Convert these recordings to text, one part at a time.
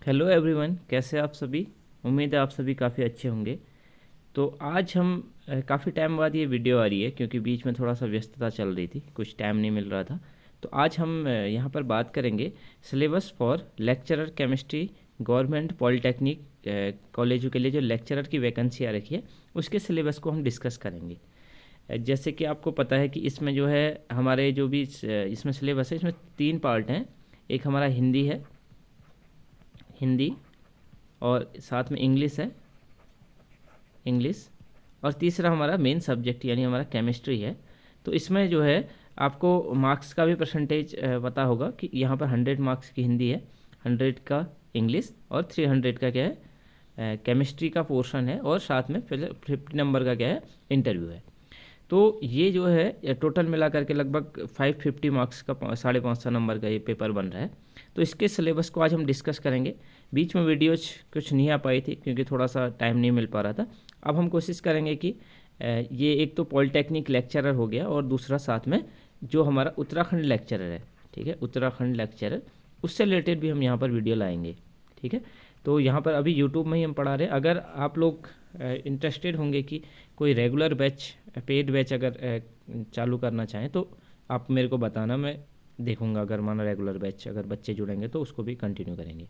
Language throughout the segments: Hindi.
हेलो एवरीवन, कैसे आप सभी। उम्मीद है आप सभी काफ़ी अच्छे होंगे। तो आज हम काफ़ी टाइम बाद ये वीडियो आ रही है क्योंकि बीच में थोड़ा सा व्यस्तता चल रही थी, कुछ टाइम नहीं मिल रहा था। तो आज हम यहाँ पर बात करेंगे syllabus for lecturer chemistry government polytechnic कॉलेजों के लिए जो लेक्चरर की वैकेंसी आ रखी है उसके सिलेबस को हम डिस्कस करेंगे। जैसे कि आपको पता है कि इसमें जो है हमारे जो भी इसमें सिलेबस है, इसमें 3 पार्ट हैं। एक हमारा हिंदी है, हिंदी, और साथ में इंग्लिश है, इंग्लिश, और तीसरा हमारा मेन सब्जेक्ट यानी हमारा केमिस्ट्री है। तो इसमें जो है आपको मार्क्स का भी परसेंटेज पता होगा कि यहाँ पर 100 मार्क्स की हिंदी है, 100 का इंग्लिश और 300 का क्या है केमिस्ट्री का पोर्शन है, और साथ में 50 नंबर का क्या है इंटरव्यू है। तो ये जो है टोटल मिला करके लगभग 550 मार्क्स का 550 नंबर का ये पेपर बन रहा है। तो इसके सिलेबस को आज हम डिस्कस करेंगे। बीच में वीडियोज कुछ नहीं आ पाई थी क्योंकि थोड़ा सा टाइम नहीं मिल पा रहा था। अब हम कोशिश करेंगे कि ये एक तो पॉलिटेक्निक लेक्चरर हो गया और दूसरा साथ में जो हमारा उत्तराखंड लेक्चरर है, ठीक है, उत्तराखंड लेक्चरर, उससे रिलेटेड भी हम यहाँ पर वीडियो लाएंगे, ठीक है। तो यहाँ पर अभी यूट्यूब में ही हम पढ़ा रहे हैं। अगर आप लोग इंटरेस्टेड होंगे कि कोई रेगुलर बैच, पेड बैच अगर चालू करना चाहें तो आप मेरे को बताना, मैं देखूंगा। अगर माना रेगुलर बैच अगर बच्चे जुड़ेंगे तो उसको भी कंटिन्यू करेंगे।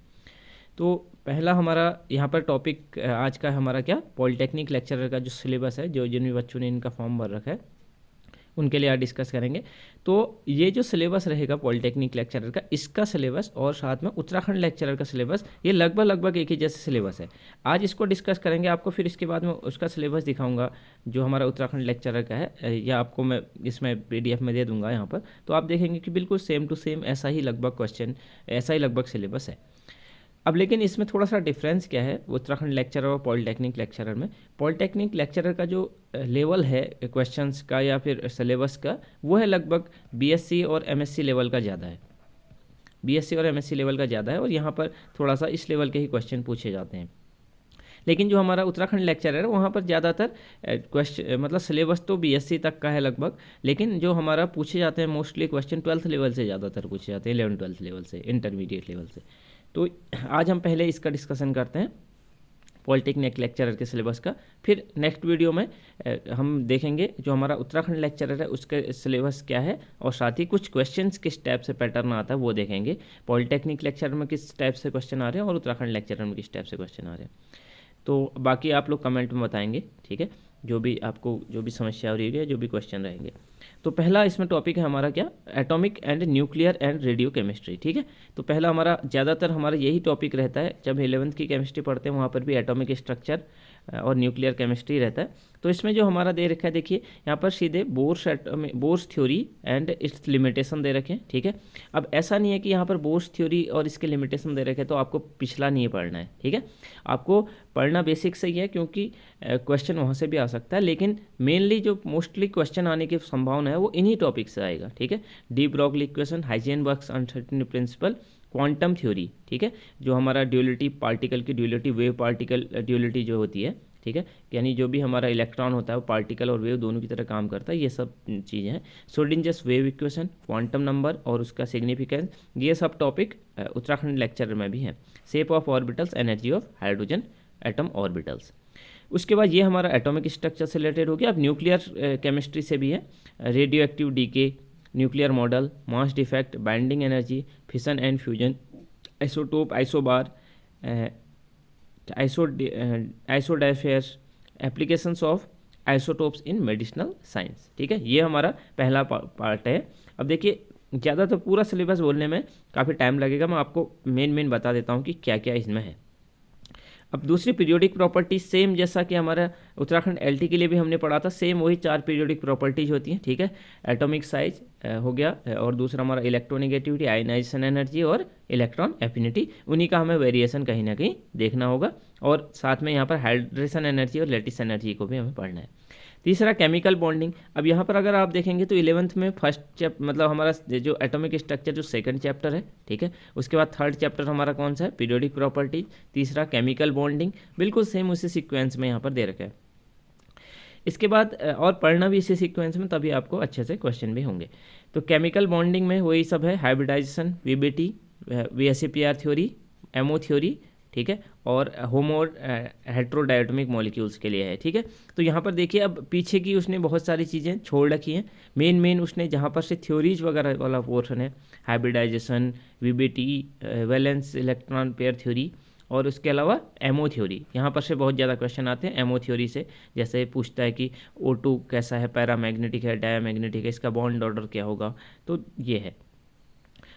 तो पहला हमारा यहाँ पर टॉपिक आज का हमारा क्या, पॉलिटेक्निक लेक्चरर का जो सिलेबस है, जो जिन भी बच्चों ने इनका फॉर्म भर रखा है उनके लिए आज डिस्कस करेंगे। तो ये जो सिलेबस रहेगा पॉलिटेक्निक लेक्चरर का, इसका सिलेबस और साथ में उत्तराखंड लेक्चरर का सिलेबस, ये लगभग एक ही जैसे सिलेबस है। आज इसको डिस्कस करेंगे आपको, फिर इसके बाद में उसका सिलेबस दिखाऊंगा जो हमारा उत्तराखंड लेक्चरर का है, या आपको मैं इसमें PDF में दे दूंगा यहाँ पर। तो आप देखेंगे कि बिल्कुल सेम टू सेम ऐसा ही लगभग क्वेश्चन, ऐसा ही लगभग सिलेबस है। अब लेकिन इसमें थोड़ा सा डिफरेंस क्या है उत्तराखंड लेक्चरर और पॉलिटेक्निक लेक्चरर में। पॉलिटेक्निक लेक्चरर का जो लेवल है क्वेश्चंस का या फिर सिलेबस का, वो है लगभग BSc और MSc लेवल का ज़्यादा है, BSc और MSc लेवल का ज़्यादा है, और यहाँ पर थोड़ा सा इस लेवल के ही क्वेश्चन पूछे जाते हैं। लेकिन जो हमारा उत्तराखंड लेक्चरर है वहाँ पर ज़्यादातर क्वेश्चन, मतलब सिलेबस तो BSc तक का है लगभग, लेकिन जो हमारा पूछे जाते हैं मोस्टली क्वेश्चन 12th लेवल से ज़्यादातर पूछे जाते हैं, 11th-12th लेवल से, इंटरमीडिएट लेवल से। तो आज हम पहले इसका डिस्कशन करते हैं पॉलिटेक्निक लेक्चरर के सिलेबस का। फिर नेक्स्ट वीडियो में हम देखेंगे जो हमारा उत्तराखंड लेक्चरर है उसके सिलेबस क्या है, और साथ ही कुछ क्वेश्चंस किस टाइप से पैटर्न आता है वो देखेंगे। पॉलिटेक्निक लेक्चरर में किस टाइप से क्वेश्चन आ रहे हैं और उत्तराखंड लेक्चरर में किस टाइप से क्वेश्चन आ रहे हैं। तो बाकी आप लोग कमेंट में बताएंगे, ठीक है, जो भी आपको जो भी समस्या हो रही है, जो भी क्वेश्चन रहेंगे। तो पहला इसमें टॉपिक है हमारा क्या, atomic and nuclear and radio chemistry, ठीक है। तो पहला हमारा ज़्यादातर हमारा यही टॉपिक रहता है जब 11th की केमिस्ट्री पढ़ते हैं, वहाँ पर भी एटॉमिक स्ट्रक्चर और न्यूक्लियर केमिस्ट्री रहता है। तो इसमें जो हमारा दे रखा है, देखिए यहाँ पर सीधे Bohr's theory and its limitation दे रखे हैं, ठीक है। अब ऐसा नहीं है कि यहाँ पर बोर्स थ्योरी और इसके लिमिटेशन दे रखे हैं तो आपको पिछला नहीं पढ़ना है, ठीक है। आपको पढ़ना बेसिक से ही है क्योंकि क्वेश्चन वहाँ से भी आ सकता है, लेकिन मेनली जो मोस्टली क्वेश्चन आने की संभावना है वो इन्हीं टॉपिक से आएगा, ठीक है। De Broglie equation, Heisenberg's uncertainty principle, quantum theory, ठीक है, जो हमारा ड्यूलिटी, पार्टिकल की ड्यूलिटी, वेव पार्टिकल ड्यूलिटी जो होती है, ठीक है, यानी जो भी हमारा इलेक्ट्रॉन होता है वो पार्टिकल और वेव दोनों की तरह काम करता है, ये सब चीज़ें हैं। श्रोडिंजर्स वेव इक्वेशन, क्वांटम नंबर और उसका सिग्निफिकेंस, ये सब टॉपिक उत्तराखंड लेक्चर में भी हैं। Shape of orbitals, energy of hydrogen atom orbitals. उसके बाद ये हमारा एटॉमिक स्ट्रक्चर से रिलेटेड हो गया। अब न्यूक्लियर केमिस्ट्री से भी है, radio active decay, nuclear model, mass defect, binding energy, fission and fusion, isotope, isobar, isodiaphers, applications of isotopes in medicinal science, ठीक है। ये हमारा पहला पार्ट है। अब देखिए ज़्यादा तो पूरा सिलेबस बोलने में काफ़ी टाइम लगेगा, मैं आपको मेन बता देता हूँ कि क्या क्या इसमें है। अब दूसरी पीरियोडिक प्रॉपर्टीज सेम जैसा कि हमारा उत्तराखंड LT के लिए भी हमने पढ़ा था, सेम वही 4 पीरियोडिक प्रॉपर्टीज होती हैं, ठीक है। एटॉमिक साइज हो गया, और दूसरा हमारा इलेक्ट्रोनेगेटिविटी, आयनाइजेशन एनर्जी और इलेक्ट्रॉन एफिनिटी, उन्हीं का हमें वेरिएशन कहीं ना कहीं देखना होगा, और साथ में यहाँ पर हाइड्रेशन एनर्जी और लेटिस एनर्जी को भी हमें पढ़ना है। तीसरा केमिकल बॉन्डिंग। अब यहाँ पर अगर आप देखेंगे तो 11th में फर्स्ट मतलब हमारा जो एटॉमिक स्ट्रक्चर जो सेकंड चैप्टर है, ठीक है, उसके बाद थर्ड चैप्टर हमारा कौन सा है, पीरियोडिक प्रॉपर्टीज, तीसरा केमिकल बॉन्डिंग, बिल्कुल सेम उसी सीक्वेंस में यहाँ पर दे रखा है। इसके बाद और पढ़ना भी इसी सीक्वेंस में, तभी आपको अच्छे से क्वेश्चन भी होंगे। तो केमिकल बॉन्डिंग में वही सब है, hybridization, VBT, VSEPR theory, MO theory, ठीक है, और होमो हेट्रोडायटोमिक मॉलिक्यूल्स के लिए है, ठीक है। तो यहाँ पर देखिए अब पीछे की उसने बहुत सारी चीज़ें छोड़ रखी हैं। मेन उसने जहाँ पर से थ्योरीज वगैरह वाला पोर्शन है, hybridization, VBT, valence electron pair theory, और उसके अलावा एमओ थ्योरी। यहाँ पर से बहुत ज़्यादा क्वेश्चन आते हैं एमओ थ्योरी से, जैसे पूछता है कि O2 कैसा है, पैरामैग्नेटिक है, डायामैग्नेटिक है, इसका बॉन्ड ऑर्डर क्या होगा, तो ये है।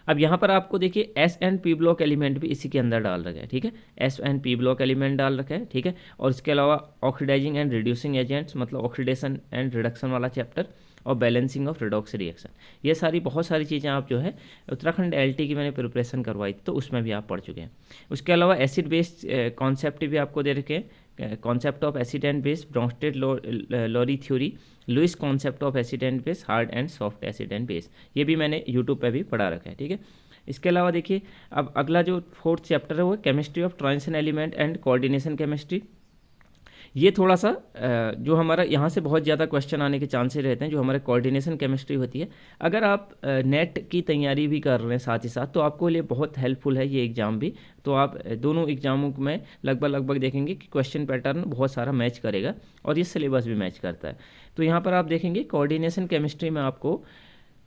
अब यहाँ पर आपको देखिए S and P block element भी इसी के अंदर डाल रखा है, ठीक है, S and P block element डाल रखा है, ठीक है। और इसके अलावा ऑक्सीडाइजिंग एंड रिड्यूसिंग एजेंट्स, मतलब ऑक्सीडेशन एंड रिडक्शन वाला चैप्टर, और बैलेंसिंग ऑफ रिडॉक्स रिएक्शन, ये सारी बहुत सारी चीज़ें आप जो है उत्तराखंड एलटी की मैंने प्रिपरेशन करवाई थी, तो उसमें भी आप पढ़ चुके हैं। उसके अलावा एसिड बेस कॉन्सेप्ट भी आपको दे रखे हैं, concept of acid and base, Bronsted Lowry theory, Lewis concept of acid and base, hard and soft acid and base, ये भी मैंने यूट्यूब पे भी पढ़ा रखा है, ठीक है। इसके अलावा देखिए अब अगला जो 4th चैप्टर है वो chemistry of transition element and coordination chemistry. ये थोड़ा सा जो हमारा यहाँ से बहुत ज़्यादा क्वेश्चन आने के चांसेस रहते हैं, जो हमारे कोऑर्डिनेशन केमिस्ट्री होती है। अगर आप नेट की तैयारी भी कर रहे हैं साथ ही साथ, तो आपको लिए बहुत हेल्पफुल है ये एग्ज़ाम भी। तो आप दोनों एग्जामों में लगभग देखेंगे कि क्वेश्चन पैटर्न बहुत सारा मैच करेगा, और ये सिलेबस भी मैच करता है। तो यहाँ पर आप देखेंगे कोऑर्डिनेशन केमिस्ट्री में आपको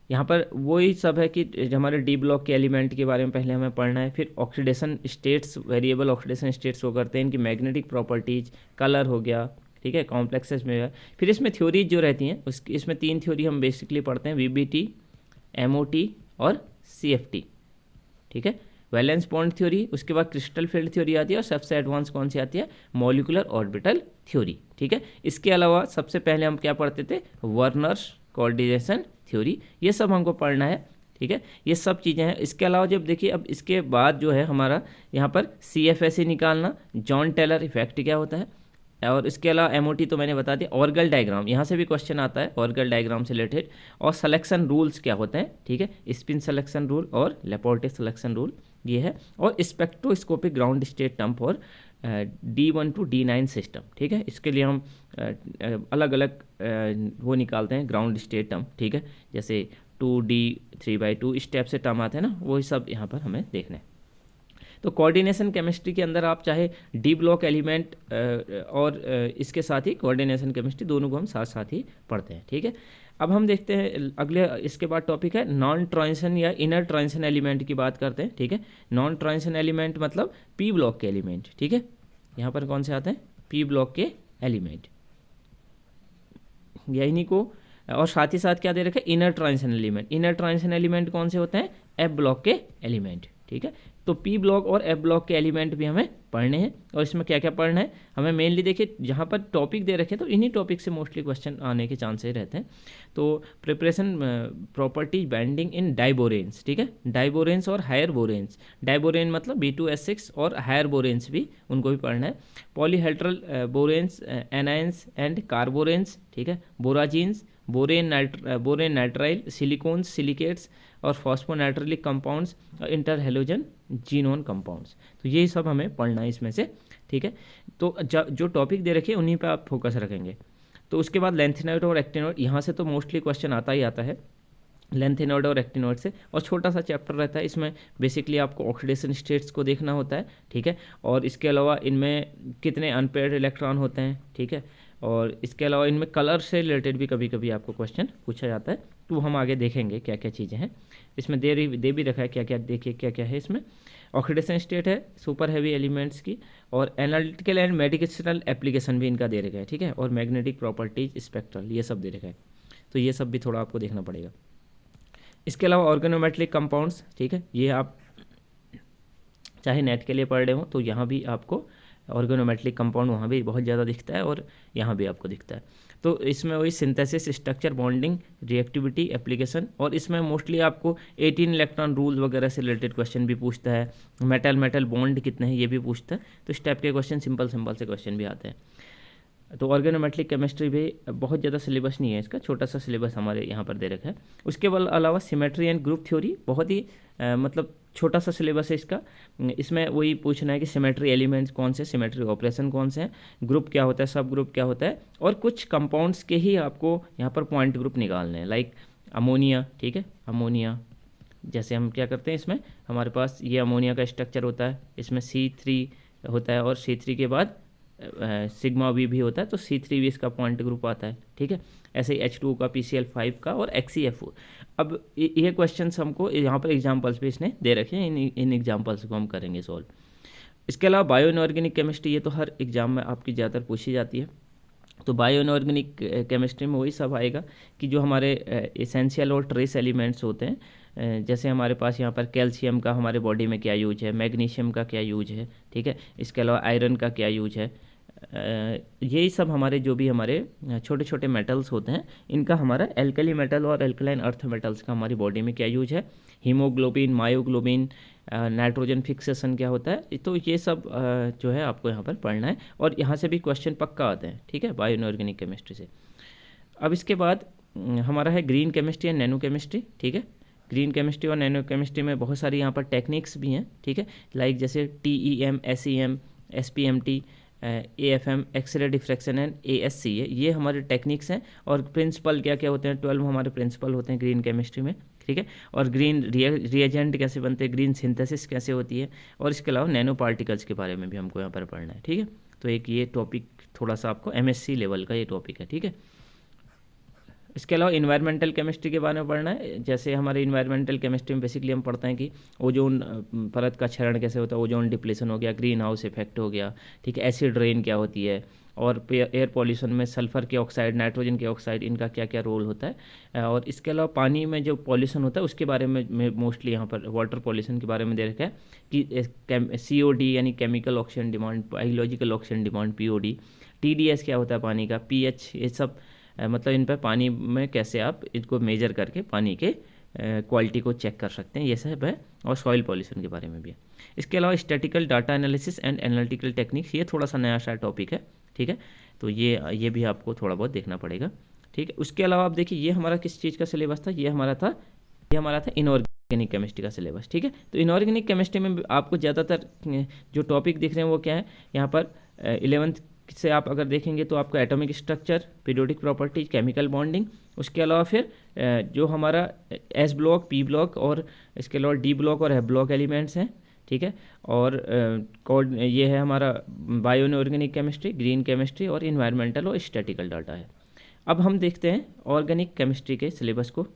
यहाँ पर वही सब है कि हमारे डी ब्लॉक के एलिमेंट के बारे में पहले हमें पढ़ना है, फिर oxidation states, variable oxidation states को करते हैं, इनकी मैग्नेटिक प्रॉपर्टीज, कलर हो गया, ठीक है, कॉम्प्लेक्सेस में है। फिर इसमें थ्योरीज जो रहती हैं इसमें 3 थ्योरी हम बेसिकली पढ़ते हैं, वीबीटी, एमओटी और सीएफटी, ठीक है, वैलेंस बॉन्ड थ्योरी। उसके बाद क्रिस्टल फील्ड थ्योरी आती है, और सबसे एडवांस कौन सी आती है, मॉलिक्यूलर ऑर्बिटल थ्योरी, ठीक है। इसके अलावा सबसे पहले हम क्या पढ़ते थे, वर्नर्स कोऑर्डिनेशन थ्योरी, ये सब हमको पढ़ना है, ठीक है, ये सब चीज़ें हैं। इसके अलावा जब देखिए अब इसके बाद जो है हमारा यहाँ पर CFSE निकालना, जॉन टेलर इफेक्ट क्या होता है, और इसके अलावा एमओटी तो मैंने बता दिया, ऑर्गल डायग्राम, यहाँ से भी क्वेश्चन आता है ऑर्गल डायग्राम से रिलेटेड, और सिलेक्शन रूल्स क्या होते हैं, ठीक है, स्पिन सिलेक्शन रूल और लेपोर्टे सिलेक्शन रूल, ये है, और spectroscopic ground state term for D1 to D9 system, ठीक है। इसके लिए हम अलग अलग वो निकालते हैं ग्राउंड स्टेट टर्म, ठीक है, जैसे 2D 3/2 इस टाइप से टर्म आते हैं ना, वही सब यहाँ पर हमें देखना है। तो कोऑर्डिनेशन केमिस्ट्री के अंदर आप चाहे डी ब्लॉक एलिमेंट और इसके साथ ही कोऑर्डिनेशन केमिस्ट्री दोनों को हम साथ साथ ही पढ़ते हैं, ठीक है। अब हम देखते हैं अगले, इसके बाद टॉपिक है नॉन ट्रांजिशन या इनर ट्रांजिशन एलिमेंट की बात करते हैं, ठीक है। नॉन ट्रांजिशन एलिमेंट मतलब पी ब्लॉक के एलिमेंट, ठीक है, यहाँ पर कौन से आते हैं, पी ब्लॉक के एलिमेंट, या इन्हीं को, और साथ ही साथ क्या दे रखा है, inner transition element. Inner transition element कौन से होते हैं, एफ ब्लॉक के एलिमेंट, ठीक है। तो पी ब्लॉक और एफ ब्लॉक के एलिमेंट भी हमें पढ़ने हैं, और इसमें क्या क्या पढ़ना है हमें मेनली देखिए, जहाँ पर टॉपिक दे रखे तो इन्हीं टॉपिक से मोस्टली क्वेश्चन आने के चांसेस रहते हैं। तो प्रिपरेशन प्रॉपर्टीज बैंडिंग इन डाइबोरेन्स, ठीक है, डाइबोरेन्स और हायर बोरेन्स, डाइबोरेन मतलब B2S6 और हायर बोरेन्स भी, उनको भी पढ़ना है। पॉलीहेड्रल बोरेन्स, एनायंस एंड कार्बोरेन्स, ठीक है, बोराजीन्स, बोरेन नाइट्राइल, सिलिकॉन्स, सिलिकेट्स और फॉस्फोनाइट्रिलिक कंपाउंड्स और इंटरहेलोजन जीनोन कंपाउंड्स, तो यही सब हमें पढ़ना है इसमें से, ठीक है। तो जो टॉपिक दे रखे उन्हीं पे आप फोकस रखेंगे। तो उसके बाद लेंथेनॉइड और एक्टिनॉइड, यहाँ से तो मोस्टली क्वेश्चन आता ही आता है लेंथेनॉइड और एक्टिनॉइड से, और छोटा सा चैप्टर रहता है इसमें, बेसिकली आपको ऑक्सीडेशन स्टेट्स को देखना होता है, ठीक है, और इसके अलावा इनमें कितने अनपेयर्ड इलेक्ट्रॉन होते हैं, ठीक है, और इसके अलावा इनमें कलर से रिलेटेड भी कभी कभी आपको क्वेश्चन पूछा जाता है, तो हम आगे देखेंगे क्या क्या चीज़ें हैं इसमें। दे भी रखा है क्या क्या, देखिए क्या क्या है इसमें। ऑक्सीडेशन स्टेट है सुपर हैवी एलिमेंट्स की, और एनालिटिकल एंड मेडिसिनल एप्लीकेशन भी इनका दे रखा है, ठीक है, और मैग्नेटिक प्रॉपर्टीज, स्पेक्ट्रल, ये सब दे रखा है, तो ये सब भी थोड़ा आपको देखना पड़ेगा। इसके अलावा ऑर्गेनोमेटलिक कंपाउंड्स, ठीक है, ये आप चाहे नेट के लिए पढ़ रहे हो तो यहाँ भी आपको ऑर्गेनोमेटलिक कंपाउंड वहाँ भी बहुत ज़्यादा दिखता है, और यहाँ भी आपको दिखता है। तो इसमें वही synthesis, structure, bonding, reactivity, application, और इसमें मोस्टली आपको 18 इलेक्ट्रॉन रूल वगैरह से रिलेटेड क्वेश्चन भी पूछता है, मेटल बॉन्ड कितने हैं ये भी पूछता है, तो इस टाइप के क्वेश्चन सिंपल से क्वेश्चन भी आते हैं। तो ऑर्गेनोमेटलिक केमिस्ट्री भी बहुत ज़्यादा सिलेबस नहीं है इसका, छोटा सा सिलेबस हमारे यहाँ पर दे रखा है। उसके अलावा सिमेट्री एंड ग्रुप थ्योरी, बहुत ही मतलब छोटा सा सिलेबस है इसका। इसमें वही पूछना है कि सिमेट्री एलिमेंट्स कौन से, सिमेट्री ऑपरेशन कौन से हैं, ग्रुप क्या होता है, सब ग्रुप क्या होता है, और कुछ कंपाउंड्स के ही आपको यहाँ पर पॉइंट ग्रुप निकालने हैं, लाइक अमोनिया, ठीक है, अमोनिया, जैसे हम क्या करते हैं, इसमें हमारे पास ये अमोनिया का स्ट्रक्चर होता है, इसमें C3 होता है और C3 के बाद सिग्मा भी होता है, तो C3 भी इसका पॉइंट ग्रुप आता है, ठीक है। ऐसे ही H2 का, PCl5 का और XeF4। अब ये क्वेश्चंस हमको यहाँ पर एग्जांपल्स भी इसने दे रखे हैं, इन एग्जांपल्स को हम करेंगे सॉल्व। इसके अलावा बायो इनऑर्गेनिक केमिस्ट्री, ये तो हर एग्जाम में आपकी ज़्यादातर पूछी जाती है। तो बायो इनऑर्गेनिक केमिस्ट्री में वही सब आएगा कि जो हमारे एसेंशियल और ट्रेस एलिमेंट्स होते हैं, जैसे हमारे पास यहाँ पर कैल्शियम का हमारे बॉडी में क्या यूज है, मैग्नीशियम का क्या यूज है, ठीक है। इसके अलावा आयरन का क्या यूज है, यही सब हमारे जो भी हमारे छोटे छोटे मेटल्स होते हैं, इनका हमारा एल्कली मेटल और एल्कलाइन अर्थ मेटल्स का हमारी बॉडी में क्या यूज है, हीमोग्लोबिन, मायोग्लोबिन, नाइट्रोजन फिक्सेशन क्या होता है। तो ये सब जो है आपको यहाँ पर पढ़ना है और यहाँ से भी क्वेश्चन पक्का आते हैं, ठीक है, बायो इनऑर्गेनिक केमिस्ट्री से। अब इसके बाद हमारा है green chemistry and nano chemistry, ठीक है। ग्रीन केमिस्ट्री और नैनो केमिस्ट्री में बहुत सारी यहाँ पर टेक्निक्स भी हैं, ठीक है, लाइक जैसे TEM, SEM, SPMT, AFM, X ray diffraction and ASC, ये हमारे टेक्निक्स हैं। और प्रिंसिपल क्या क्या होते हैं, 12 हमारे प्रिंसिपल होते हैं ग्रीन केमिस्ट्री में, ठीक है। और ग्रीन रिएजेंट कैसे बनते हैं, ग्रीन सिंथेसिस कैसे होती है, और इसके अलावा नैनो पार्टिकल्स के बारे में भी हमको यहाँ पर पढ़ना है, ठीक है। तो एक ये टॉपिक थोड़ा सा आपको MSc लेवल का ये टॉपिक है, ठीक है। इसके अलावा इन्वायरमेंटल केमिस्ट्री के बारे में पढ़ना है। जैसे हमारे इन्वायरमेंटल केमिस्ट्री में बेसिकली हम पढ़ते हैं कि ओजोन परत का क्षरण कैसे होता है, ओजोन डिप्लेशन हो गया, ग्रीन हाउस इफेक्ट हो गया, ठीक है, एसिड रेन क्या होती है, और एयर पॉल्यूशन में सल्फर के ऑक्साइड, नाइट्रोजन के ऑक्साइड, इनका क्या क्या रोल होता है। और इसके अलावा पानी में जो पॉल्यूशन होता है उसके बारे में मोस्टली यहाँ पर वाटर पॉल्यूशन के बारे में दे रखा है कि COD यानी chemical oxygen demand, biological oxygen demand, POD, TDS क्या होता है पानी का, pH, ये सब मतलब इन पर पानी में कैसे आप इनको मेजर करके पानी के क्वालिटी को चेक कर सकते हैं, ये सब है। और सॉइल पॉल्यूशन के बारे में भी है। इसके अलावा statistical data analysis and analytical techniques, ये थोड़ा सा नया सा टॉपिक है, ठीक है। तो ये भी आपको थोड़ा बहुत देखना पड़ेगा, ठीक है। उसके अलावा आप देखिए ये हमारा किस चीज़ का सिलेबस था, ये हमारा था इनऑर्गेनिक केमिस्ट्री का सिलेबस, ठीक है। तो इनऑर्गेनिक केमिस्ट्री में आपको ज़्यादातर जो टॉपिक दिख रहे हैं वो क्या है, यहाँ पर 11th से आप अगर देखेंगे तो आपका atomic structure, periodic properties, chemical bonding, उसके अलावा फिर जो हमारा S ब्लॉक, P ब्लॉक और इसके अलावा D ब्लॉक और F ब्लॉक एलिमेंट्स हैं, ठीक है। और ये है हमारा bio inorganic chemistry, green chemistry और इन्वायरमेंटल और स्टैटिकल डाटा है। अब हम देखते हैं ऑर्गेनिक केमिस्ट्री के सिलेबस को।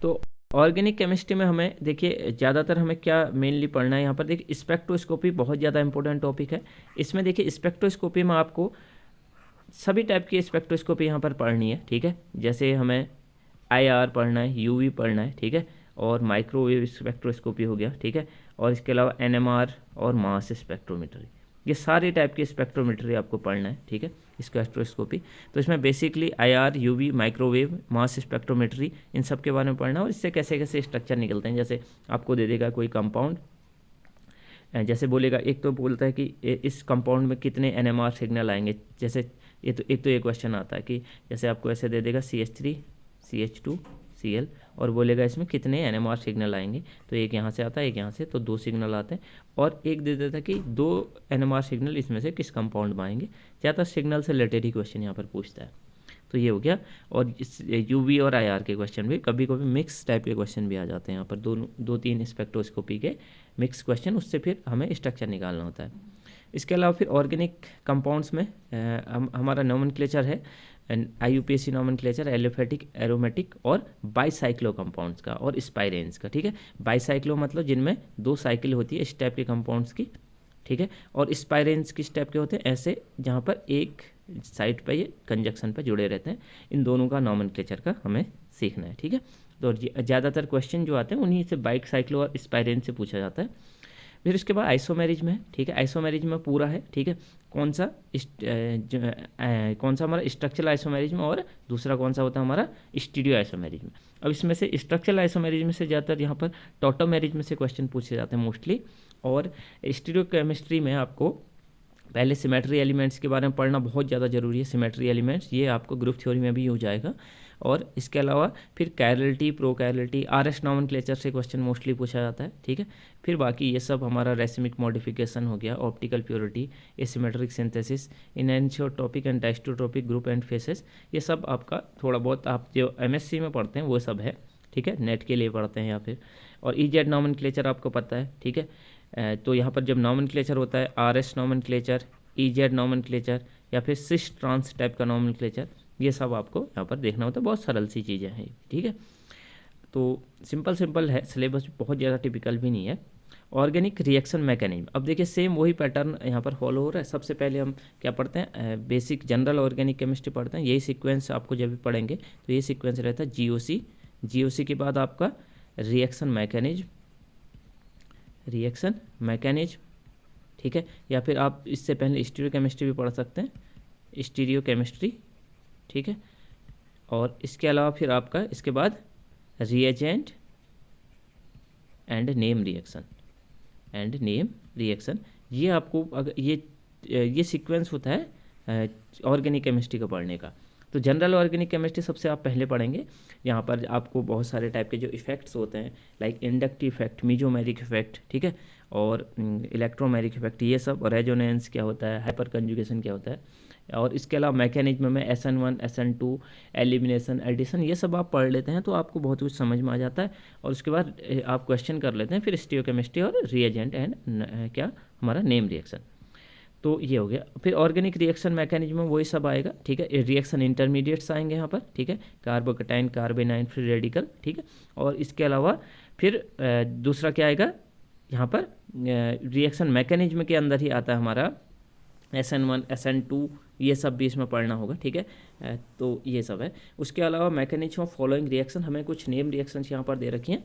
तो ऑर्गेनिक केमिस्ट्री में हमें देखिए ज़्यादातर हमें क्या मेनली पढ़ना है, यहाँ पर देखिए स्पेक्ट्रोस्कोपी बहुत ज़्यादा इंपॉर्टेंट टॉपिक है। इसमें देखिए स्पेक्ट्रोस्कोपी में आपको सभी टाइप की स्पेक्ट्रोस्कोपी यहाँ पर पढ़नी है, ठीक है। जैसे हमें IR पढ़ना है, UV पढ़ना है, ठीक है, और माइक्रोवेव स्पेक्ट्रोस्कोपी हो गया, ठीक है। और इसके अलावा NMR और मास स्पेक्ट्रोमेट्री, ये सारे टाइप की स्पेक्ट्रोमेट्री आपको पढ़ना है, ठीक है, स्पेक्ट्रोस्कोपी। तो इसमें basically IR, UV, microwave, mass spectrometry, इन सब के बारे में पढ़ना है। और इससे कैसे कैसे स्ट्रक्चर निकलते हैं, जैसे आपको दे देगा कोई कंपाउंड, जैसे बोलेगा, एक तो बोलता है कि इस कंपाउंड में कितने NMR सिग्नल आएंगे। जैसे एक तो ये क्वेश्चन आता है कि जैसे आपको ऐसे दे देगा CH3, CH2, Cl, और बोलेगा इसमें कितने NMR सिग्नल आएंगे। तो एक यहाँ से आता है, एक यहाँ से, तो 2 सिग्नल आते हैं। और एक दे देता है कि 2 NMR सिग्नल इसमें से किस कंपाउंड में आएंगे। ज़्यादा सिग्नल से रिलेटेड ही क्वेश्चन यहाँ पर पूछता है। तो ये हो गया। और UV और IR के क्वेश्चन भी कभी कभी मिक्स टाइप के क्वेश्चन भी आ जाते हैं यहाँ पर, 2-3 स्पेक्ट्रोस्कोपी के मिक्स क्वेश्चन, उससे फिर हमें स्ट्रक्चर निकालना होता है। इसके अलावा फिर ऑर्गेनिक कंपाउंड्स में हमारा नोमेनक्लेचर है IUPAC नोमेनक्लेचर, एलोफेटिक, एरोमेटिक और बाईसाइक्लो कंपाउंड्स का और स्पाइरेंस का, ठीक है। बाईसाइक्लो मतलब जिनमें 2 साइकिल होती है इस टाइप के कंपाउंड्स की, ठीक है। और स्पाइरेंस किस टाइप के होते हैं, ऐसे जहाँ पर एक साइड पर ये कंजक्शन पर जुड़े रहते हैं। इन दोनों का नोमेनक्लेचर का हमें सीखना है, ठीक है। तो ज़्यादातर क्वेश्चन जो आते हैं उन्हीं से बाईसाइक्लो और स्पाइरेंस से पूछा जाता है। फिर उसके बाद आइसोमेरिज में, ठीक है, आइसोमेरिज में पूरा है, ठीक है, कौन सा हमारा स्ट्रक्चरल आइसोमेरिज में और दूसरा कौन सा होता है हमारा स्टीरियो आइसोमेरिज में। अब इसमें से स्ट्रक्चरल आइसोमेरिज में से ज़्यादातर यहाँ पर टॉटोमेरिज में से क्वेश्चन पूछे जाते हैं मोस्टली। और स्टीरियो केमिस्ट्री में आपको पहले सिमेट्री एलिमेंट्स के बारे में पढ़ना बहुत ज़्यादा ज़रूरी है। सिमेट्री एलिमेंट्स ये आपको ग्रुप थ्योरी में भी हो जाएगा। और इसके अलावा फिर कैरलिटी, प्रोकैरलिटी, RS नोमेनक्लेचर से क्वेश्चन मोस्टली पूछा जाता है, ठीक है। फिर बाकी ये सब हमारा रेसिमिक मॉडिफिकेशन हो गया, optical purity, asymmetric synthesis, enantiotopic and diastereotopic group and faces, ये सब आपका थोड़ा बहुत आप जो MSc में पढ़ते हैं वो सब है, ठीक है, नेट के लिए पढ़ते हैं या फिर और ईजेड नॉमेनक्लेचर आपको पता है, ठीक है। तो यहाँ पर जब नॉमेनक्लेचर होता है आरएस नॉमेनक्लेचर, ईजेड नॉमेनक्लेचर या फिर सिस ट्रांस टाइप का नॉमेनक्लेचर, ये सब आपको यहाँ पर देखना होता है। बहुत सरल सी चीज़ें हैं, ठीक है। तो सिंपल है, सिलेबस बहुत ज़्यादा टिपिकल भी नहीं है। ऑर्गेनिक रिएक्शन मैकेनिज्म, अब देखिए सेम वही पैटर्न यहाँ पर फॉलो हो रहा है। सबसे पहले हम क्या पढ़ते हैं, बेसिक जनरल ऑर्गेनिक केमिस्ट्री पढ़ते हैं। यही सीक्वेंस आपको जब भी पढ़ेंगे तो ये सीक्वेंस रहता है। जीओसी के बाद आपका रिएक्शन मैकेनिज्म, ठीक है। या फिर आप इससे पहले स्टीरियो केमिस्ट्री भी पढ़ सकते हैं, स्टीरियो केमिस्ट्री, ठीक है। और इसके अलावा फिर आपका इसके बाद रिएजेंट एंड नेम रिएक्शन, ये आपको अगर ये सीक्वेंस होता है ऑर्गेनिक केमिस्ट्री का पढ़ने का। तो जनरल ऑर्गेनिक केमिस्ट्री सबसे आप पहले पढ़ेंगे। यहाँ पर आपको बहुत सारे टाइप के जो इफेक्ट्स होते हैं, like inductive effect, mesomeric effect, ठीक है, और इलेक्ट्रोमेरिक इफेक्ट, ये सब, और रेजोनेंस क्या होता है, हाइपर कंजुगेशन क्या होता है, और इसके अलावा मैकेनिज्म में SN1 SN2, एलिमिनेशन, एडिशन, ये सब आप पढ़ लेते हैं तो आपको बहुत कुछ समझ में आ जाता है। और उसके बाद आप क्वेश्चन कर लेते हैं फिर स्टीरियोकेमिस्ट्री और रिएजेंट एंड क्या हमारा नेम रिएक्शन। तो ये हो गया। फिर ऑर्गेनिक रिएक्शन मैकेनिज्म में वही सब आएगा, ठीक है। रिएक्शन इंटरमीडिएट्स आएंगे यहाँ पर, ठीक है, कार्बोकेटाइन, कार्बेनाइन, फ्री रेडिकल, ठीक है। और इसके अलावा फिर दूसरा क्या आएगा यहाँ पर, रिएक्शन मैकेनिज्म के अंदर ही आता है हमारा SN1 SN2, ये सब भी इसमें पढ़ना होगा, ठीक है। तो ये सब है। उसके अलावा मैकेनिज्म ऑफ फॉलोइंग रिएक्शन, हमें कुछ नेम रिएक्शंस यहाँ पर दे रखी हैं,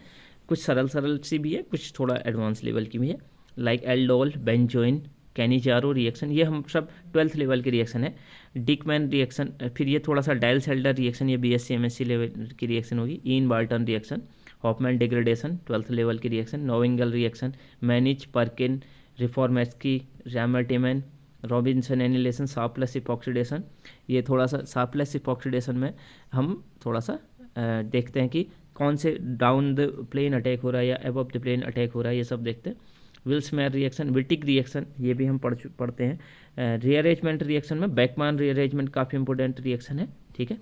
कुछ सरल सी भी है, कुछ थोड़ा एडवांस लेवल की भी है, like aldol, benzoin, Cannizzaro reaction, ये हम सब 12th लेवल की रिएक्शन है। डिकमैन रिएक्शन, फिर ये थोड़ा सा डाइलसेल्डर रिएक्शन, ये BSc MSc लेवल की रिएक्शन होगी। Ene Barton reaction, Hofmann degradation 12th level की reaction. Knoevenagel reaction, Mannich, Perkin, Reformatsky, Reimer Tiemann, Robinson annulation, Sharpless epoxidation, ये थोड़ा सा साप्लस इपॉक्सीडेशन में हम थोड़ा सा देखते हैं कि कौन से डाउन द प्लेन अटैक हो रहा है या अबव द प्लेन अटैक हो रहा है, ये सब देखते हैं। विल्समेयर रिएक्शन, विटिक रिएक्शन, ये भी हम पढ़ते हैं। रीअरेंजमेंट रिएक्शन में बैकमान रीअरेंजमेंट काफ़ी इंपॉर्टेंट रिएक्शन है, ठीक है।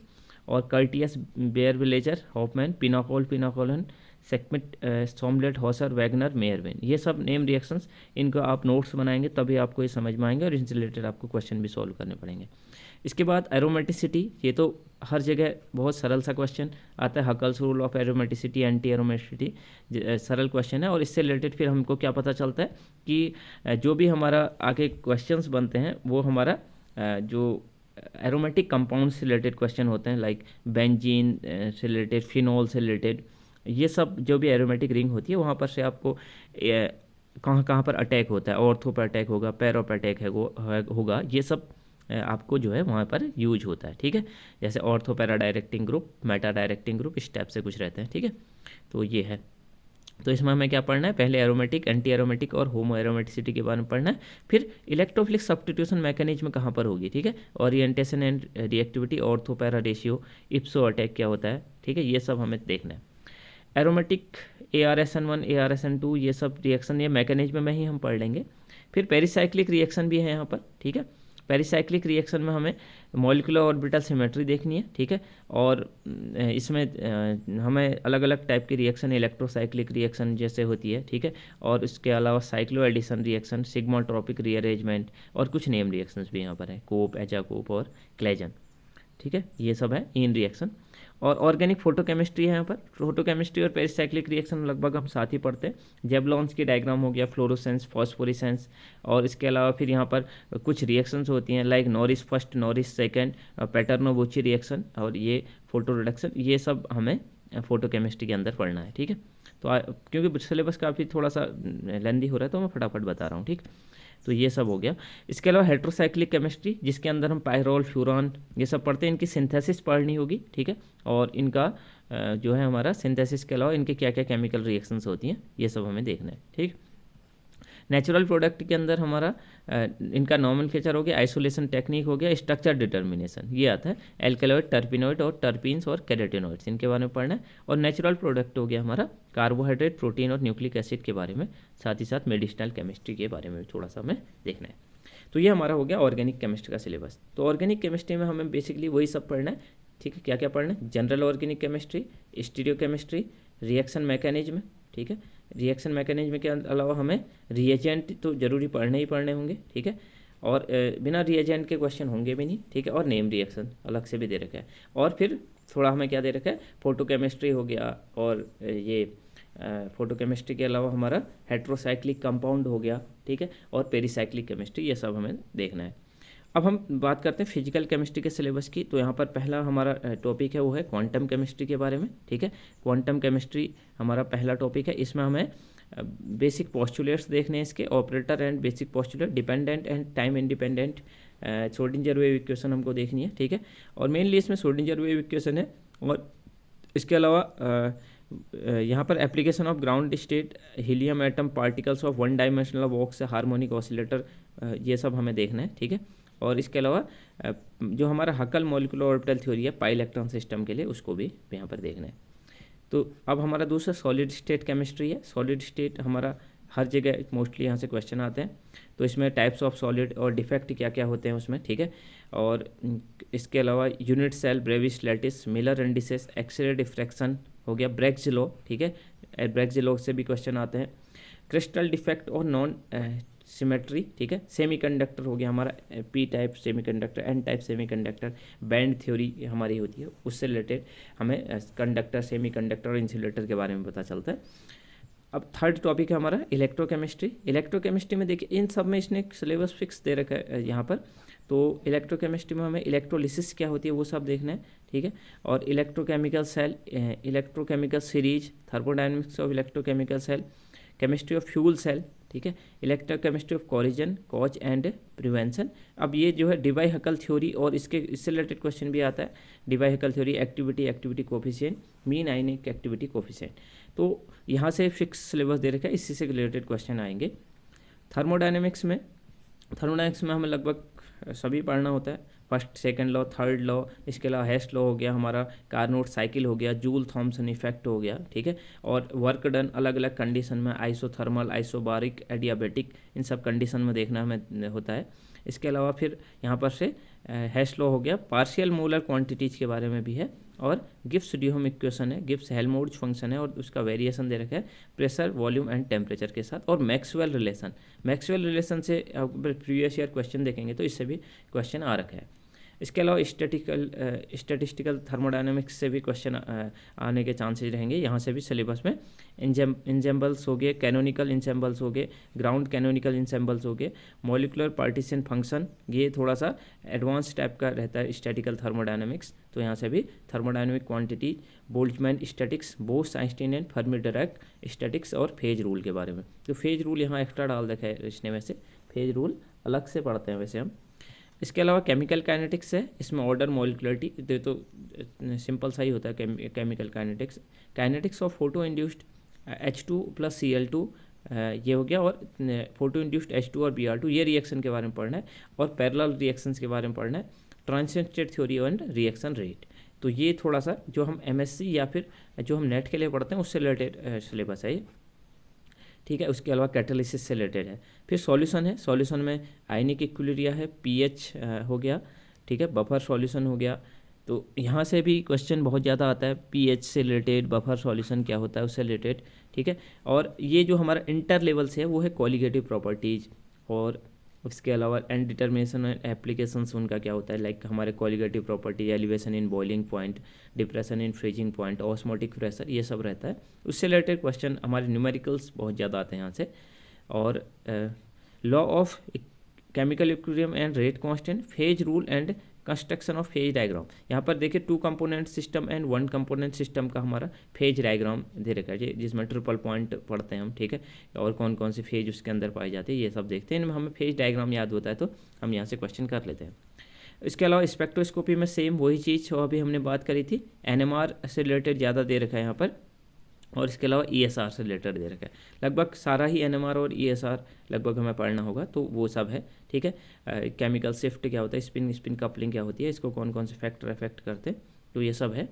और Curtius, Baeyer Villiger, Hofmann, pinacolone, Schmidt, Sommelet, Hauser, Wagner, Meerwein, ये सब नेम रिएक्शंस, इनको आप नोट्स बनाएंगे तभी आपको ये समझ में आएंगे और इनसे रिलेटेड आपको क्वेश्चन भी सॉल्व करने पड़ेंगे। इसके बाद एरोमेटिसिटी, ये तो हर जगह बहुत सरल सा क्वेश्चन आता है। Huckel's rule of aromaticity, anti aromaticity, सरल क्वेश्चन है। और इससे रिलेटेड फिर हमको क्या पता चलता है कि जो भी हमारा आगे क्वेश्चंस बनते हैं वो हमारा जो एरोमेटिक कंपाउंड से रिलेटेड क्वेश्चन होते हैं, लाइक बेंजीन से रिलेटेड, फिनॉल से रिलेटेड, ये सब जो भी एरोमेटिक रिंग होती है वहाँ पर से आपको कहाँ कहाँ पर अटैक होता है, ऑर्थो पर अटैक होगा, पैरो पर अटैक होगा, ये सब आपको जो है वहाँ पर यूज होता है, ठीक है। जैसे ortho para directing group, Meta directing group, इस टाइप से कुछ रहते हैं, ठीक है। तो ये है। तो इसमें हमें क्या पढ़ना है, पहले एरोमेटिक, एंटी एरोमेटिक और होमो एरोमेटिसिटी के बारे में पढ़ना है। फिर इलेक्ट्रोफिलिक सब्स्टिट्यूशन मैकेनिज्म कहाँ पर होगी, ठीक है। Orientation and reactivity, ortho para ratio, इप्सो attack क्या होता है, ठीक है, ये सब हमें देखना है। एरोमेटिक ARSN1 ARSN2, ये सब रिएक्शन ये मैकेनिज्म में ही हम पढ़ लेंगे। फिर पेरिसाइक्लिक रिएक्शन भी है यहाँ पर, ठीक है। पेरिसाइक्लिक रिएक्शन में हमें मॉलिक्यूलर ऑर्बिटल सिमेट्री देखनी है, ठीक है। और इसमें हमें अलग अलग टाइप की रिएक्शन, इलेक्ट्रोसाइक्लिक रिएक्शन जैसे होती है, ठीक है। और इसके अलावा cycloaddition reaction, sigmatropic rearrangement, और कुछ नेम रिएक्शंस भी यहाँ पर है, कोप, एजाकोप और क्लेजन, ठीक है। ये सब है इन रिएक्शन। और ऑर्गेनिक फोटोकेमिस्ट्री है यहाँ पर। फोटोकेमिस्ट्री और पेरिसाइक्लिक रिएक्शन लगभग हम साथ ही पढ़ते हैं। जेबलॉन्स की डायग्राम हो गया, फ्लोरोसेंस, फॉस्फोरेसेंस, और इसके अलावा फिर यहाँ पर कुछ रिएक्शंस होती हैं, like Norrish first, Norrish second, Paterno Buchi reaction, और ये फोटो रिडक्शन, ये सब हमें फोटोकेमिस्ट्री के अंदर पढ़ना है, ठीक है। तो क्योंकि सिलेबस काफ़ी थोड़ा सा लेंदी हो रहा है तो मैं फटाफट बता रहा हूँ, ठीक। तो ये सब हो गया। इसके अलावा हेट्रोसाइक्लिक केमिस्ट्री, जिसके अंदर हम पायरोल, फ्यूरॉन, ये सब पढ़ते हैं, इनकी सिंथेसिस पढ़नी होगी, ठीक है। और इनका जो है हमारा सिंथेसिस के अलावा इनके क्या क्या केमिकल रिएक्शंस होती हैं, ये सब हमें देखना है, ठीक। नेचुरल प्रोडक्ट के अंदर हमारा इनका नॉमेनक्लेचर हो गया, आइसोलेशन टेक्निक हो गया, स्ट्रक्चर डिटर्मिनेशन, ये आता है। एल्केलॉइड, टर्पिनॉइड और टर्पीन्स और कैरोटीनॉइड्स, इनके बारे में पढ़ना है। और नेचुरल प्रोडक्ट हो गया हमारा कार्बोहाइड्रेट, प्रोटीन और न्यूक्लिक एसिड के बारे में, साथ ही साथ मेडिसिनल केमिस्ट्री के बारे में भी थोड़ा सा हमें देखना है। तो ये हमारा हो गया ऑर्गेनिक केमिस्ट्री का सिलेबस। तो ऑर्गेनिक केमिस्ट्री में हमें बेसिकली वही सब पढ़ना है, ठीक है। क्या क्या पढ़ना है, general organic chemistry, stereo chemistry, reaction mechanism, ठीक है। रिएक्शन मैकेनिज्म के अलावा हमें रिएजेंट तो जरूरी पढ़ने ही पढ़ने होंगे, ठीक है, और बिना रिएजेंट के क्वेश्चन होंगे भी नहीं, ठीक है। और नेम रिएक्शन अलग से भी दे रखा है। और फिर थोड़ा हमें क्या दे रखा है, फोटोकेमिस्ट्री हो गया, और ये फोटोकेमिस्ट्री के अलावा हमारा हेट्रोसाइक्लिक कंपाउंड हो गया, ठीक है, और पेरीसाइक्लिक केमिस्ट्री, ये सब हमें देखना है। अब हम बात करते हैं फिजिकल केमिस्ट्री के सिलेबस की। तो यहाँ पर पहला हमारा टॉपिक है वो है क्वांटम केमिस्ट्री के बारे में, ठीक है। क्वांटम केमिस्ट्री हमारा पहला टॉपिक है। इसमें हमें बेसिक पोस्टुलेट्स देखने हैं इसके, operator and basic postulate, dependent and time independent Schrodinger wave equation हमको देखनी है, ठीक है। और मेनली इसमें श्रोडिंगर वेव इक्वेशन है, और इसके अलावा यहाँ पर application of ground state helium atom particles of one dimensional box harmonic oscillator, ये सब हमें देखना है, ठीक है। और इसके अलावा जो हमारा हकल मॉलिक्यूलर ऑर्बिटल थ्योरी है पाई इलेक्ट्रॉन सिस्टम के लिए, उसको भी यहाँ पर देखना है। तो अब हमारा दूसरा सॉलिड स्टेट केमिस्ट्री है। सॉलिड स्टेट हमारा हर जगह मोस्टली यहाँ से क्वेश्चन आते हैं। तो इसमें टाइप्स ऑफ सॉलिड और डिफेक्ट क्या क्या होते हैं उसमें, ठीक है। और इसके अलावा unit cell, Bravais lattice, Miller indices, X ray diffraction हो गया, ब्रैग्स लॉ, ठीक है, ब्रैग्स लॉ से भी क्वेश्चन आते हैं। क्रिस्टल डिफेक्ट और नॉन सिमेट्री, ठीक है। सेमीकंडक्टर हो गया हमारा, P type semiconductor, N type semiconductor, band theory हमारी होती है, उससे रिलेटेड हमें कंडक्टर, सेमीकंडक्टर और इंसुलेटर के बारे में पता चलता है। अब थर्ड टॉपिक है हमारा इलेक्ट्रोकेमिस्ट्री। इलेक्ट्रोकेमिस्ट्री में देखिए इन सब में इसने सिलेबस फिक्स दे रखा है यहाँ पर। तो इलेक्ट्रोकेमिस्ट्री में हमें इलेक्ट्रोलिसिस क्या होती है वो सब देखना है, ठीक है। और electrochemical cell, electrochemical series, thermodynamics of electrochemical cell, chemistry of fuel cell, ठीक है, electrochemistry of corrosion, cause and prevention. अब ये जो है डिवाई हकल थ्योरी और इससे रिलेटेड क्वेश्चन भी आता है। Dibai हकल theory, activity coefficient, mean आयनिक एक्टिविटी कोफिशिएंट। तो यहाँ से फिक्स सिलेबस दे रखा है, इसी से रिलेटेड क्वेश्चन आएंगे। थर्मोडायनेमिक्स में हमें लगभग सभी पढ़ना होता है, first second law, third law, इसके अलावा हेस्ट लॉ हो गया हमारा, कार्नोट साइकिल हो गया, जूल थॉमसन इफेक्ट हो गया, ठीक है। और वर्क डन अलग अलग कंडीशन में, आइसोथर्मल, आइसोबारिक, एडियाबेटिक, इन सब कंडीशन में देखना हमें होता है। इसके अलावा फिर यहाँ पर से हेस्ट लॉ हो गया, पार्शियल मोलर क्वांटिटीज़ के बारे में भी है, और गिब्स ड्यूहम इक्वेशन है, गिब्स हेल्महोल्ट्ज फंक्शन है, और उसका वेरिएशन दे रखा है प्रेशर, वॉल्यूम एंड टेम्परेचर के साथ। और मैक्सवेल रिलेशन से प्रीवियस ईयर क्वेश्चन देखेंगे तो इससे भी क्वेश्चन आ रखा है। इसके अलावा स्टैटिस्टिकल थर्मोडायनेमिक्स से भी क्वेश्चन आने के चांसेस रहेंगे। यहाँ से भी सिलेबस में इंसेम्बल्स हो गए, कैनोनिकल इंसेम्बल्स हो गए, ग्राउंड कैनोनिकल इंसेम्बल्स हो गए, मॉलिकुलर पार्टीशन फंक्शन, ये थोड़ा सा एडवांस टाइप का रहता है स्टैटिकल थर्मोडायनेमिक्स। तो यहाँ से भी thermodynamic quantity, Boltzmann statics, Bose, Einstein and Fermi Dirac statics, और फेज रूल के बारे में। तो फेज रूल यहाँ एक्स्ट्रा डाल रखा है इसने, वैसे फेज रूल अलग से पढ़ते हैं वैसे हम। इसके अलावा केमिकल काइनेटिक्स है, इसमें ऑर्डर, मॉलिकुलरिटी, तो सिंपल सा ही होता है chemical kinetics of photo induced H2 + Cl2, ये हो गया। और फोटो इंड्यूस्ड H2 और Br2, ये रिएक्शन के बारे में पढ़ना है। और पैरेलल रिएक्शंस के बारे में पढ़ना है, transition state theory and reaction rate. तो ये थोड़ा सा जो हम MSc या फिर जो हम नेट के लिए पढ़ते हैं उससे रिलेटेड सिलेबस है ये, ठीक है। उसके अलावा कैटालिसिस से रिलेटेड है। फिर सॉल्यूशन है, सॉल्यूशन में आयनिक इक्विलिब्रियम है, पीएच हो गया, ठीक है, बफर सॉल्यूशन हो गया। तो यहाँ से भी क्वेश्चन बहुत ज़्यादा आता है, पीएच से रिलेटेड, बफर सॉल्यूशन क्या होता है उससे रिलेटेड, ठीक है। और ये जो हमारा इंटर लेवल से है वो है कॉलिगेटिव प्रॉपर्टीज़, और उसके अलावा एंड डिटर्मिनेशन एंड एप्लीकेशंस उनका क्या होता है, लाइक हमारे colligative property, elevation in boiling point, depression in freezing point, osmotic pressure, ये सब रहता है। उससे रिलेटेड क्वेश्चन हमारे न्यूमेरिकल्स बहुत ज़्यादा आते हैं यहाँ से। और law of chemical equilibrium and rate constant, phase rule and construction of phase diagram. यहाँ पर देखिए 2 component system and 1 component system का हमारा फेज डायग्राम दे रखा है, जिसमें ट्रिपल पॉइंट पढ़ते हैं हम, ठीक है। और कौन कौन से फेज उसके अंदर पाए जाते हैं ये सब देखते हैं। इनमें हमें फेज डायग्राम याद होता है तो हम यहाँ से क्वेश्चन कर लेते हैं। इसके अलावा स्पेक्ट्रोस्कोपी में सेम वही चीज़ जो अभी हमने बात करी थी, NMR से रिलेटेड ज़्यादा दे रखा है यहाँ पर। और इसके अलावा ESR से रिलेटेड दे रखा है, लगभग सारा ही NMR और ESR लगभग हमें पढ़ना होगा, तो वो सब है, ठीक है। केमिकल शिफ्ट क्या होता है, स्पिन कपलिंग क्या होती है, इसको कौन कौन से फैक्टर अफेक्ट करते हैं, तो ये सब है।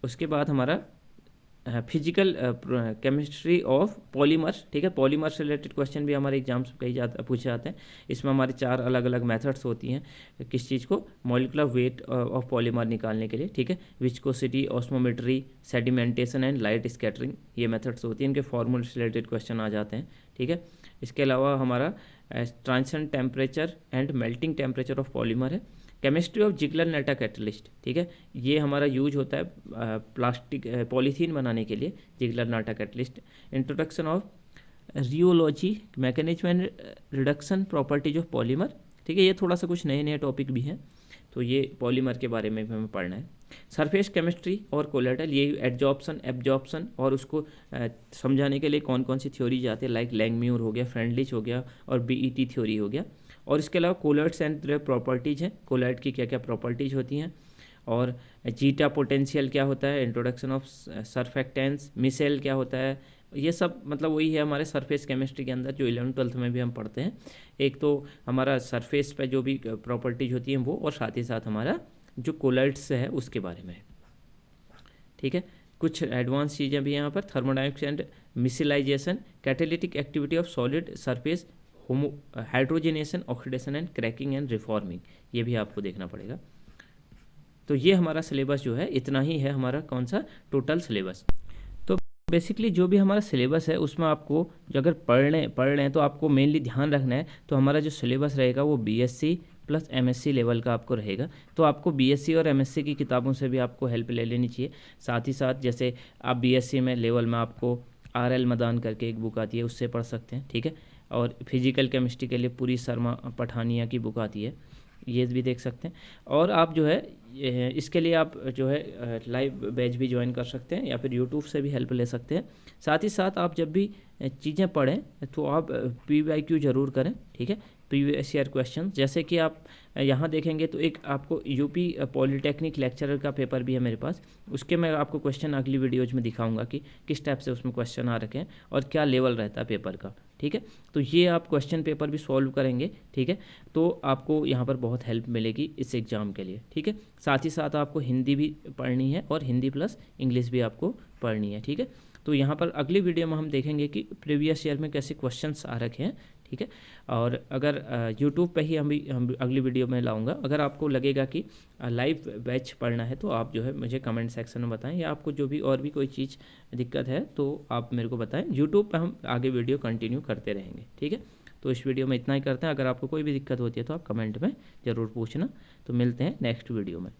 उसके बाद हमारा फिजिकल केमिस्ट्री ऑफ पॉलीमर्स, ठीक है। पॉलीमर्स रिलेटेड क्वेश्चन भी हमारे एग्जाम्स में पूछे जाते हैं। इसमें हमारी 4 अलग अलग मेथड्स होती हैं किस चीज़ को, मॉलिक्यूलर वेट ऑफ पॉलीमर निकालने के लिए, ठीक है। Viscosity, osmometry, sedimentation and light scattering, ये मेथड्स होती हैं, इनके फॉर्मूले से रिलेटेड क्वेश्चन आ जाते हैं, ठीक है। इसके अलावा हमारा transition temperature and melting temperature of polymer है। Chemistry of Ziegler Natta catalyst, ठीक है, ये हमारा यूज होता है प्लास्टिक पॉलीथीन बनाने के लिए, Ziggler Natta catalyst. Introduction of rheology, mechanism and reduction properties of polymer, ठीक है, ये थोड़ा सा कुछ नए नए टॉपिक भी हैं, तो ये पॉलीमर के बारे में भी हमें पढ़ना है। सरफेस केमिस्ट्री और कोलेटल, ये एडजॉर्प्शन एब्जॉर्प्शन और उसको समझाने के लिए कौन कौन सी थ्योरीज आती है, लाइक लैंगम्यूर हो गया, फ्रेंडलिच हो गया और बीईटी थ्योरी हो गया। और इसके अलावा कोलाइड्स एंड देयर प्रॉपर्टीज़ हैं, कोलाइड की क्या क्या प्रॉपर्टीज़ होती हैं, और जीटा पोटेंशियल क्या होता है, इंट्रोडक्शन ऑफ सरफेक्टेंस, मिसेल क्या होता है, ये सब मतलब वही है हमारे सरफेस केमिस्ट्री के अंदर जो 11th-12th में भी हम पढ़ते हैं। एक तो हमारा सरफेस पे जो भी प्रॉपर्टीज़ होती हैं वो, और साथ ही साथ हमारा जो कोलाइड्स है उसके बारे में, ठीक है। कुछ एडवांस चीज़ें भी हैं यहाँ पर, thermodynamics and micellization, catalytic activity of solid surface, hydrogenation, oxidation and cracking and reforming, ये भी आपको देखना पड़ेगा। तो ये हमारा सिलेबस जो है इतना ही है, हमारा कौन सा टोटल सिलेबस। तो बेसिकली जो भी हमारा सिलेबस है उसमें आपको जो अगर पढ़ रहे हैं तो आपको मेनली ध्यान रखना है, तो हमारा जो सिलेबस रहेगा वो बीएससी प्लस एमएससी लेवल का आपको रहेगा। तो आपको बीएससी और एमएससी की किताबों से भी आपको हेल्प ले लेनी चाहिए। साथ ही साथ जैसे आप बीएससी में लेवल में आपको आरएल मदान करके एक बुक आती है, उससे पढ़ सकते हैं, ठीक है। और फिजिकल केमिस्ट्री के लिए पूरी शर्मा पठानिया की बुक आती है, ये भी देख सकते हैं। और आप जो है इसके लिए आप जो है लाइव बैच भी ज्वाइन कर सकते हैं, या फिर यूट्यूब से भी हेल्प ले सकते हैं। साथ ही साथ आप जब भी चीज़ें पढ़ें तो आप PYQ ज़रूर करें, ठीक है, प्रीवियस ईयर क्वेश्चन। जैसे कि आप यहाँ देखेंगे तो एक आपको यूपी पॉलिटेक्निक लेक्चरर का पेपर भी है मेरे पास, उसके मैं आपको क्वेश्चन अगली वीडियोज में दिखाऊंगा कि किस टाइप से उसमें क्वेश्चन आ रखे हैं और क्या लेवल रहता है पेपर का, ठीक है। तो ये आप क्वेश्चन पेपर भी सॉल्व करेंगे, ठीक है, तो आपको यहाँ पर बहुत हेल्प मिलेगी इस एग्ज़ाम के लिए, ठीक है। साथ ही साथ आपको हिंदी भी पढ़नी है और हिंदी प्लस इंग्लिश भी आपको पढ़नी है, ठीक है। तो यहाँ पर अगली वीडियो में हम देखेंगे कि प्रीवियस ईयर में कैसे क्वेश्चंस आ रखे हैं, ठीक है। और अगर यूट्यूब पे ही हम अगली वीडियो में लाऊंगा। अगर आपको लगेगा कि लाइव बैच पढ़ना है तो आप जो है मुझे कमेंट सेक्शन में बताएं, या आपको जो भी और भी कोई चीज़ दिक्कत है तो आप मेरे को बताएं। यूट्यूब पे हम आगे वीडियो कंटिन्यू करते रहेंगे, ठीक है। तो इस वीडियो में इतना ही करते हैं। अगर आपको कोई भी दिक्कत होती है तो आप कमेंट में ज़रूर पूछना। तो मिलते हैं नेक्स्ट वीडियो में।